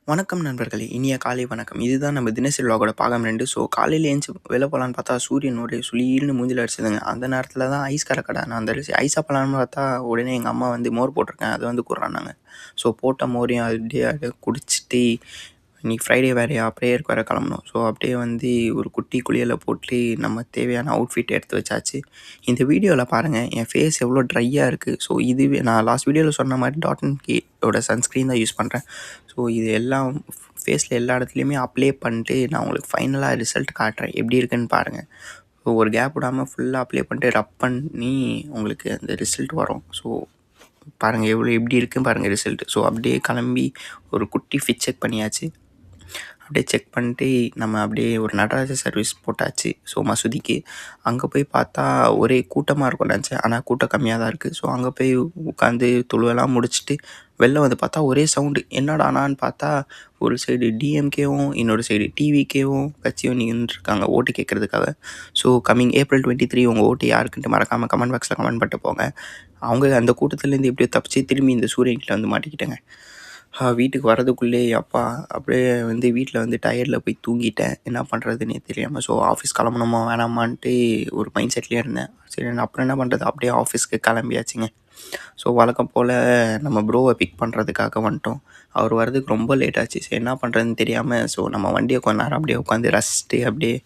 வணக்கம் நண்பர்களே! இனிய காலை வணக்கம். இதுதான் நம்ம தினசரி விலாகோட பாகம் 2. காலையில எந்திச்சு வெளில போலான்னு பார்த்தா, சூரியன் ஒரே சுளீர்னு மூஞ்சில அடிச்சதுங்க. அந்த நேரத்தில தான் ஐஸ் கரெக்டா நான் அந்த ஐஸ் சாப்பிடலான்னு பார்த்தா, உடனே எங்க அம்மா வந்து மோர் போட்டிருக்கேன். அத வந்து குட்றான்னாங்க. போட்ட மோரையும் அப்படியே குடிச்சிட்டு, இன்னைக்கு ஃப்ரைடே வேறயா, ப்ரேயருக்கு வேற கிளம்பணும். அப்படியே வந்து ஒரு குட்டி குளியல போட்டு, நம்ம தேவையான அவுட்ஃபிட் எடுத்து வச்சாச்சு. இந்த வீடியோல பாருங்க, என் ஃபேஸ் எவ்வளோ ட்ரையா இருக்கு. இதுவே நான் லாஸ்ட் வீடியோல சொன்ன மாரி டாட் அண்ட் கீயோட சன்ஸ்க்ரீன் தான் யூஸ் பண்றேன். இது எல்லாம் ஃபேஸில எல்லா இடத்துலையுமே அப்ளை பண்ணிட்டு, நான் உங்களுக்கு ஃபைனலா ரிசல்ட் காட்டுறேன். எப்படி இருக்குன்னு பாருங்க. ஒரு கேப் விடாம ஃபுல்லா அப்ளை பண்ணிட்டு, ரப் பண்ணி உங்களுக்கு அந்த ரிசல்ட் வரும். பாருங்க எப்படி இருக்குன்னு பாருங்க ரிசல்ட். அப்படியே கிளம்பி ஒரு குட்டி ஃபிட் செக் பண்ணியாச்சு. அப்படியே செக் பண்ணிட்டு நம்ம அப்படியே ஒரு நடராஜர் சர்வீஸ் போட்டாச்சு. மசூதிக்கு. அங்கே போய் பார்த்தா ஒரே கூட்டமாக இருக்கும்னு நினச்சேன். ஆனால் கூட்டம் கம்மியாக தான் இருக்குது. அங்கே போய் உட்காந்து தொழுவெல்லாம் முடிச்சுட்டு வெளில வந்து பார்த்தா ஒரே சவுண்டு. என்னடானான்னு பார்த்தா ஒரு சைடு டிஎம்கேவும் இன்னொரு சைடு டிவிகேவும் கட்சியும் நின்றுருக்காங்க ஓட்டு கேட்குறதுக்காக. கம்மிங் April 23 உங்கள் ஓட்டு யாருக்குன்ட்டு மறக்காமல் கமெண்ட் பாக்ஸில் கமெண்ட் பண்ணிட்டு போங்க. அவங்க அந்த கூட்டத்துலேருந்து எப்படியோ தப்பிச்சு திரும்பி இந்த சூரியன்கிட்ட வந்து மாட்டிக்கிட்டேங்க. வீட்டுக்கு வரதுக்குள்ளே அப்பா அப்படியே வந்து வீட்டில் வந்து டயர்டில் போய் தூங்கிட்டேன். என்ன பண்ணுறதுன்னே தெரியாமல். ஆஃபீஸ் கிளம்பணுமா வேணாமான்ட்டு ஒரு மைண்ட் செட்லேயே இருந்தேன். சரி அப்புறம் என்ன பண்ணுறது, அப்படியே ஆஃபீஸ்க்கு கிளம்பியாச்சுங்க. வழக்கம் போல் நம்ம ப்ரோவை பிக் பண்ணுறதுக்காக வந்துட்டோம். அவர் வரதுக்கு ரொம்ப லேட் ஆச்சு. சரி என்ன பண்ணுறதுன்னு தெரியாமல் நம்ம வண்டியை கொஞ்ச நேரம் அப்படியே உட்காந்து ரசிச்சுட்டு அப்படியே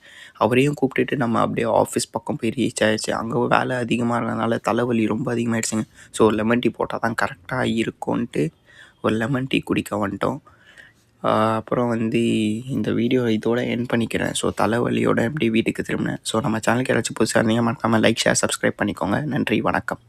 அவரையும் கூப்பிட்டுட்டு நம்ம அப்படியே ஆஃபீஸ் பக்கம் போய் ரீச் ஆயிடுச்சு. அங்கே வேலை அதிகமாக இருந்ததுனால தலைவலி ரொம்ப அதிகமாகிடுச்சுங்க. லெமன் டீ போட்டால் தான் கரெக்டாக இருக்கும்ன்ட்டு ஒரு லெமன் டீ குடிக்க வந்துட்டோம். அப்புறம் வந்து இந்த வீடியோ இதோட எண்ட் பண்ணிக்கிறேன். தலைவலியோட எப்படி வீட்டுக்கு திரும்பினேன். நம்ம சேனலுக்கு யாராச்சும் புதுசாக இருந்தீங்க மறக்காமல் லைக், ஷேர், சப்ஸ்கிரைப் பண்ணிக்கோங்க. நன்றி, வணக்கம்.